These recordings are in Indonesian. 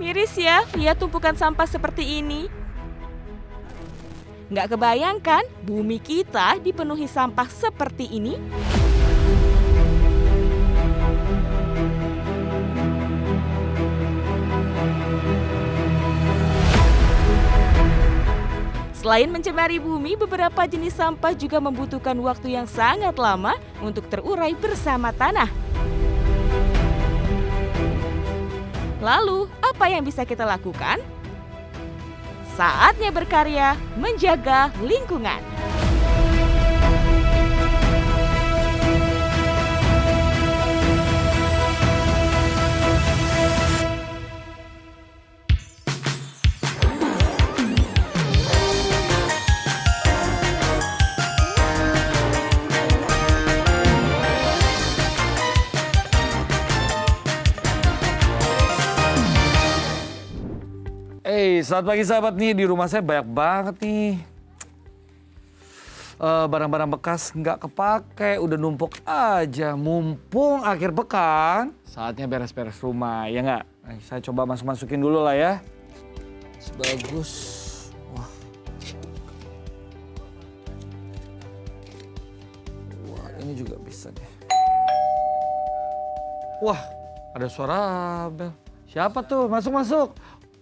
Miris ya, lihat tumpukan sampah seperti ini. Nggak kebayangkan bumi kita dipenuhi sampah seperti ini? Selain mencemari bumi, beberapa jenis sampah juga membutuhkan waktu yang sangat lama untuk terurai bersama tanah. Lalu, apa yang bisa kita lakukan? Saatnya berkarya menjaga lingkungan. Selamat pagi sahabat nih, di rumah saya banyak banget nih barang-barang bekas nggak kepake, udah numpuk aja. Mumpung akhir pekan, saatnya beres-beres rumah, ya nggak? Saya coba masukin dulu lah ya. Bagus. Wah. Wah, ini juga bisa deh. Wah, ada suara bel. Siapa tuh? Masuk.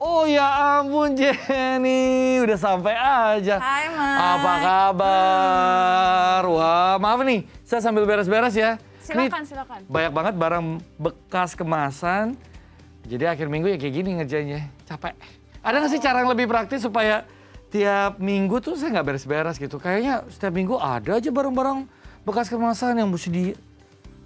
Oh ya ampun Jenny, udah sampai aja. Hai Mas. Apa kabar? Wah maaf nih, saya sambil beres-beres ya. Silakan. Banyak banget barang bekas kemasan. Jadi akhir minggu ya kayak gini ngerjainnya, capek. Ada nggak sih cara yang lebih praktis supaya tiap minggu tuh saya nggak beres-beres gitu? Kayaknya setiap minggu ada aja barang-barang bekas kemasan yang mesti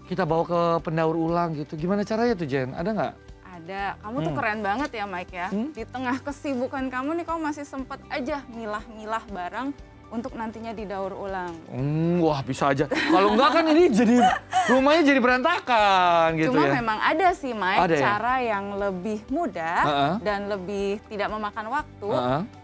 kita bawa ke pendaur ulang gitu. Gimana caranya tuh Jen? Ada nggak? Ada, kamu tuh keren banget ya Mike ya. Di tengah kesibukan kamu nih, kamu masih sempet aja milah-milah barang untuk nantinya didaur ulang. Wah bisa aja. Kalau enggak kan ini jadi rumahnya jadi berantakan gitu. Cuma ya. memang ada sih Mike, Ada ya? cara yang lebih mudah dan lebih tidak memakan waktu.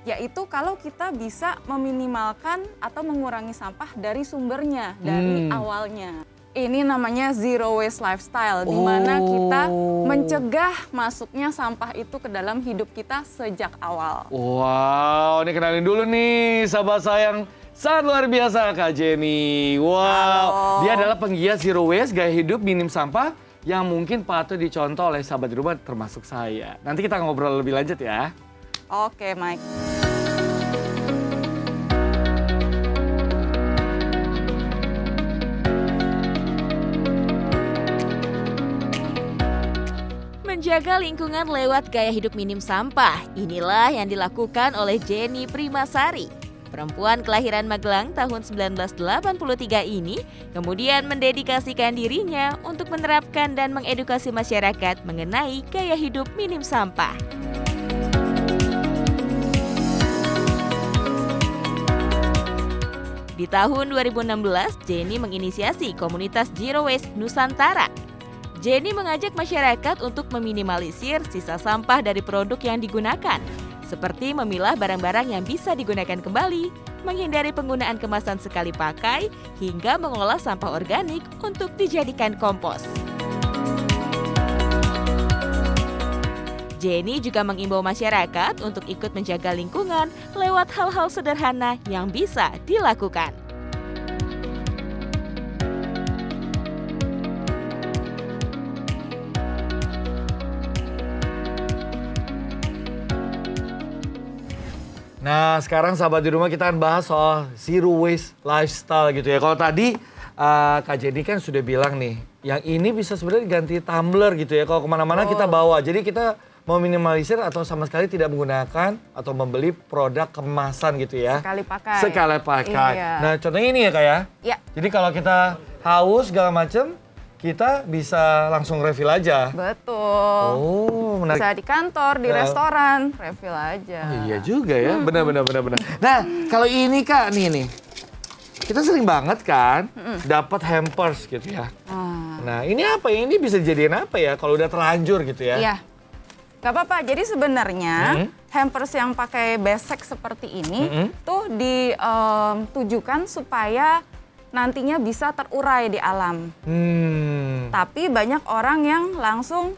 Yaitu kalau kita bisa meminimalkan atau mengurangi sampah dari sumbernya, dari awalnya. Ini namanya zero waste lifestyle, di mana kita mencegah masuknya sampah itu ke dalam hidup kita sejak awal. Wow, ini kenalin dulu nih sahabat saya yang sangat luar biasa Kak Jenny. Wow, halo. Dia adalah penggiat zero waste, gaya hidup minim sampah yang mungkin patut dicontoh oleh sahabat di rumah termasuk saya. Nanti kita ngobrol lebih lanjut ya. Oke Mike. Menjaga lingkungan lewat gaya hidup minim sampah. Inilah yang dilakukan oleh Jenny Primasari. Perempuan kelahiran Magelang tahun 1983 ini kemudian mendedikasikan dirinya untuk menerapkan dan mengedukasi masyarakat mengenai gaya hidup minim sampah. Di tahun 2016, Jenny menginisiasi komunitas Zero Waste Nusantara. Jenny mengajak masyarakat untuk meminimalisir sisa sampah dari produk yang digunakan, seperti memilah barang-barang yang bisa digunakan kembali, menghindari penggunaan kemasan sekali pakai, hingga mengolah sampah organik untuk dijadikan kompos. Jenny juga mengimbau masyarakat untuk ikut menjaga lingkungan lewat hal-hal sederhana yang bisa dilakukan. Nah sekarang sahabat di rumah kita akan bahas soal zero waste lifestyle gitu ya. Kalau tadi Kak Jenny kan sudah bilang nih, yang ini bisa sebenarnya ganti tumbler gitu ya. Kalau kemana-mana kita bawa, jadi kita mau minimalisir atau sama sekali tidak menggunakan atau membeli produk kemasan gitu ya. Sekali pakai. Sekali pakai. Iya. Nah contohnya ini ya Kak ya. Iya. Jadi kalau kita haus segala macam, kita bisa langsung refill aja. Betul. Oh, menarik. Bisa di kantor, di restoran, refill aja. Oh, iya juga ya, benar. Nah, kalau ini Kak, nih. Kita sering banget kan dapat hampers gitu ya. Nah, ini apa ya? Ini bisa jadiin apa ya kalau udah terlanjur gitu ya? Iya. Gak apa-apa, jadi sebenarnya hampers yang pakai besek seperti ini tuh ditujukan supaya nantinya bisa terurai di alam. Tapi banyak orang yang langsung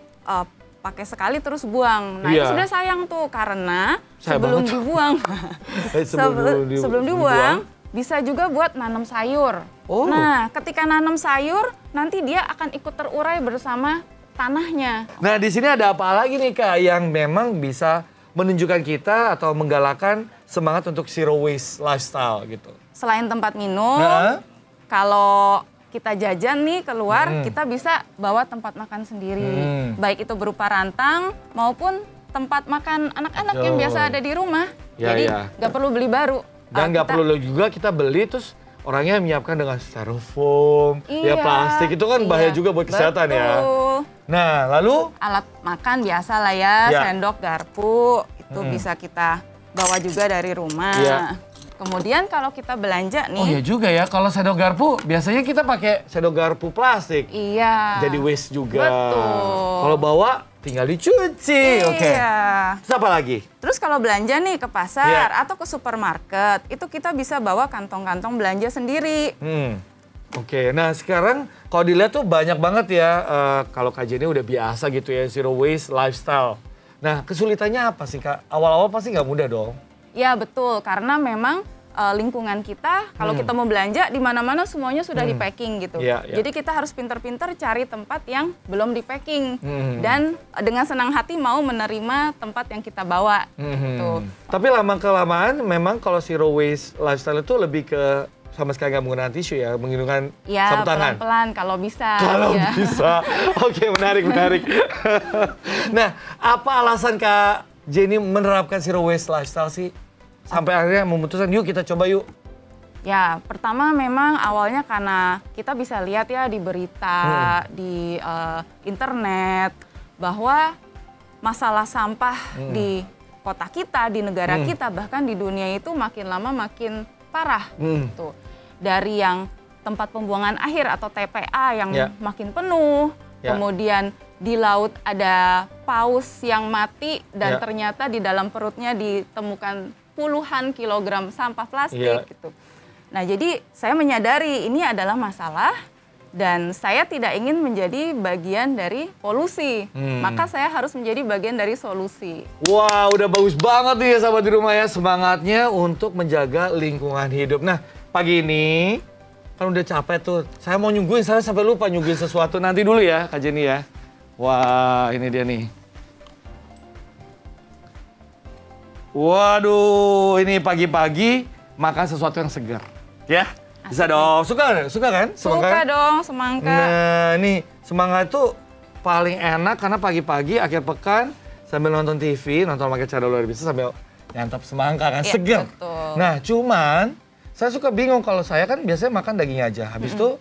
pakai sekali terus buang. Nah itu sudah sayang tuh karena sebelum dibuang, sebelum dibuang bisa juga buat nanam sayur. Nah ketika nanam sayur nanti dia akan ikut terurai bersama tanahnya. Nah di sini ada apa lagi nih Kak yang memang bisa menunjukkan kita atau menggalakkan semangat untuk zero waste lifestyle gitu? Selain tempat minum, kalau kita jajan nih keluar, kita bisa bawa tempat makan sendiri. Baik itu berupa rantang maupun tempat makan anak-anak yang biasa ada di rumah. Jadi nggak perlu beli baru. Dan nggak perlu juga kita beli terus orangnya menyiapkan dengan styrofoam, ya plastik. Itu kan bahaya juga buat kesehatan ya. Nah lalu? Alat makan biasa lah ya, sendok, garpu. Itu bisa kita bawa juga dari rumah. Kemudian kalau kita belanja nih. Oh iya juga ya, kalau sendok garpu biasanya kita pakai sendok garpu plastik. Iya. Jadi waste juga. Betul. Kalau bawa tinggal dicuci. Iya. Terus apa lagi? Terus kalau belanja nih ke pasar atau ke supermarket, itu kita bisa bawa kantong-kantong belanja sendiri. Oke, nah sekarang kalau dilihat tuh banyak banget ya, kalau Kak Jenny udah biasa gitu ya, zero waste lifestyle. Nah kesulitannya apa sih Kak? Awal-awal pasti nggak mudah dong. Ya betul, karena memang lingkungan kita, kalau kita mau belanja di mana-mana semuanya sudah di packing gitu. Jadi kita harus pinter-pinter cari tempat yang belum di packing dan dengan senang hati mau menerima tempat yang kita bawa. Gitu. Tapi lama-kelamaan memang kalau zero waste lifestyle itu lebih ke sama sekali nggak menggunakan tisu ya, menggunakan sapu tangan. Pelan-pelan kalau bisa. Kalau bisa. Oke, menarik. Nah, apa alasan Kak Jenny menerapkan zero waste lifestyle sih? Sampai akhirnya memutuskan, yuk kita coba yuk. Ya, pertama memang awalnya karena kita bisa lihat ya di berita, di internet, bahwa masalah sampah di kota kita, di negara kita, bahkan di dunia itu makin lama makin parah. Gitu. Dari yang tempat pembuangan akhir atau TPA yang makin penuh, kemudian di laut ada paus yang mati dan ternyata di dalam perutnya ditemukan puluhan kilogram sampah plastik gitu. Nah jadi saya menyadari ini adalah masalah dan saya tidak ingin menjadi bagian dari polusi. Maka saya harus menjadi bagian dari solusi. Wah udah bagus banget nih ya sahabat di rumah ya, semangatnya untuk menjaga lingkungan hidup. Nah pagi ini kan udah capek tuh, saya mau nyungguin, saya sampai lupa nyungguin sesuatu. Nanti dulu ya Kak Jenny ya. Wah ini dia nih. Waduh, ini pagi-pagi makan sesuatu yang segar, ya? Bisa dong, suka kan? Suka dong, semangka. Nah, ini semangka itu paling enak karena pagi-pagi akhir pekan sambil nonton TV, nonton Makan Cara Luar Biasa sambil nyantap semangka kan, segar. Nah, cuman saya suka bingung kalau saya kan biasanya makan daging aja, habis itu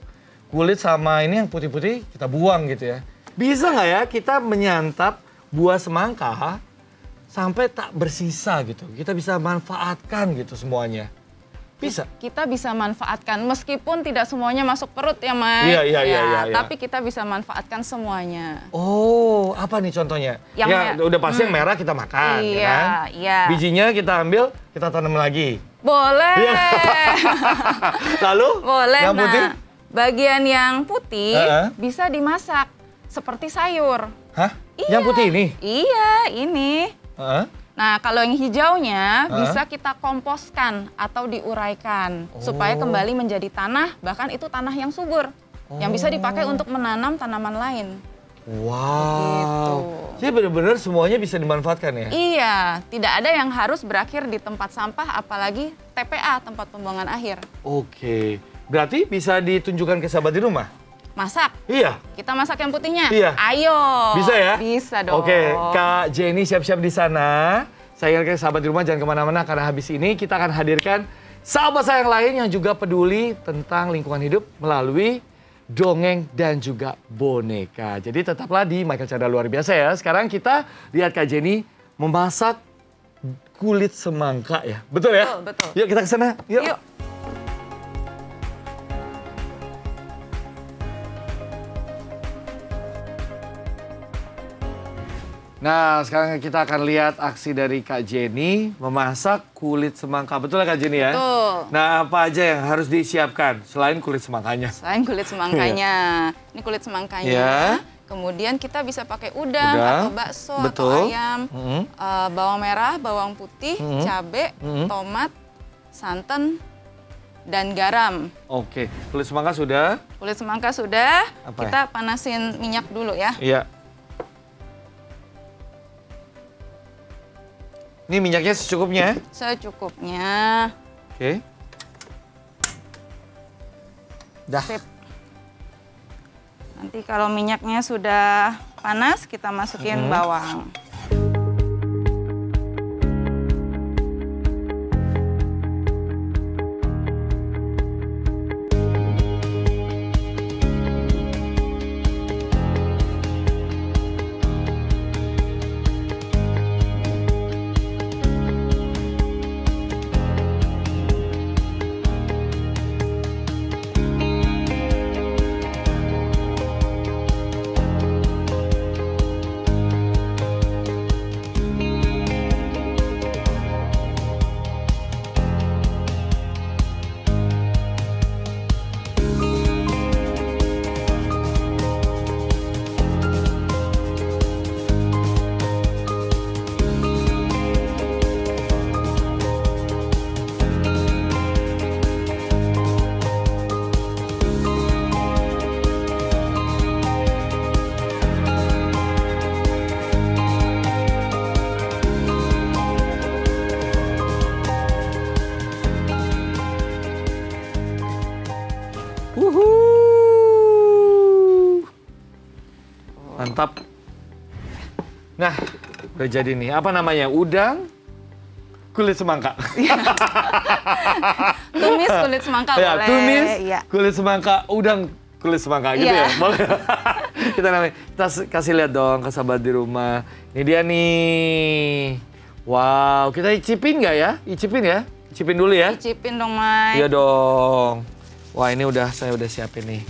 kulit sama ini yang putih-putih kita buang gitu ya. Bisa nggak ya kita menyantap buah semangka sampai tak bersisa gitu, kita bisa manfaatkan gitu semuanya. Bisa? Kita bisa manfaatkan, meskipun tidak semuanya masuk perut ya Mas. Iya. Tapi kita bisa manfaatkan semuanya. Oh, apa nih contohnya? Yang udah pasti yang merah kita makan, ya kan? Iya. Bijinya kita ambil, kita tanam lagi. Boleh. Lalu? Boleh. Yang putih? Nah, bagian yang putih bisa dimasak seperti sayur. Hah? Yang putih ini? Iya, ini. Nah, kalau yang hijaunya bisa kita komposkan atau diuraikan supaya kembali menjadi tanah, bahkan itu tanah yang subur yang bisa dipakai untuk menanam tanaman lain. Wow. Gitu. Jadi benar-benar semuanya bisa dimanfaatkan ya? Iya, tidak ada yang harus berakhir di tempat sampah, apalagi TPA, tempat pembuangan akhir. Oke, berarti bisa ditunjukkan ke sahabat di rumah? Masak? Iya. Kita masak yang putihnya? Iya. Ayo. Bisa ya? Bisa dong. Oke, Kak Jenny siap-siap di sana. Saya ingatkan sahabat di rumah jangan kemana-mana karena habis ini kita akan hadirkan sahabat saya yang lain yang juga peduli tentang lingkungan hidup melalui dongeng dan juga boneka. Jadi tetaplah di Makan Cara Luar Biasa ya. Sekarang kita lihat Kak Jenny memasak kulit semangka ya. Betul ya? Betul. Yuk kita ke sana. Yuk. Nah, sekarang kita akan lihat aksi dari Kak Jenny memasak kulit semangka. Betul ya Kak Jenny ya? Betul. Nah, apa aja yang harus disiapkan selain kulit semangkanya? Selain kulit semangkanya. Ini kulit semangkanya. Kemudian kita bisa pakai udang atau bakso atau ayam, bawang merah, bawang putih, cabai, tomat, santan, dan garam. Oke, kulit semangka sudah? Kulit semangka sudah, kita panasin minyak dulu ya. Iya. Ini minyaknya secukupnya? Secukupnya. Oke. Dah. Sip. Nanti kalau minyaknya sudah panas, kita masukin bawang. Mantap. Nah, udah jadi nih. Apa namanya? Udang kulit semangka. Tumis kulit semangka ya, boleh. Tumis kulit semangka, udang kulit semangka gitu ya. Boleh. Kita kasih lihat dong ke sahabat di rumah. Ini dia nih. Wow, kita icipin nggak ya? Icipin ya? Icipin dulu ya? Icipin dong, Mai. Iya dong. Wah, ini saya udah siapin nih.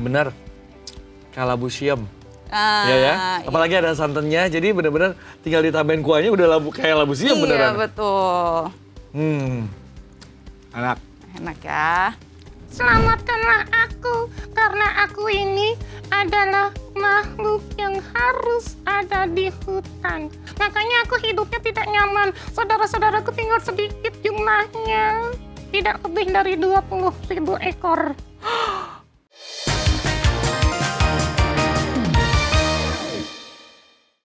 Bener, kalabusium. Ya. Apalagi ada santannya, jadi bener-bener tinggal ditambahin kuahnya udah kayak labusium beneran. Iya, betul. Enak. Enak ya. Selamatkanlah aku, karena aku ini adalah makhluk yang harus ada di hutan. Makanya aku hidupnya tidak nyaman. Saudara-saudaraku tinggal sedikit jumlahnya. Tidak lebih dari 20.000 ekor.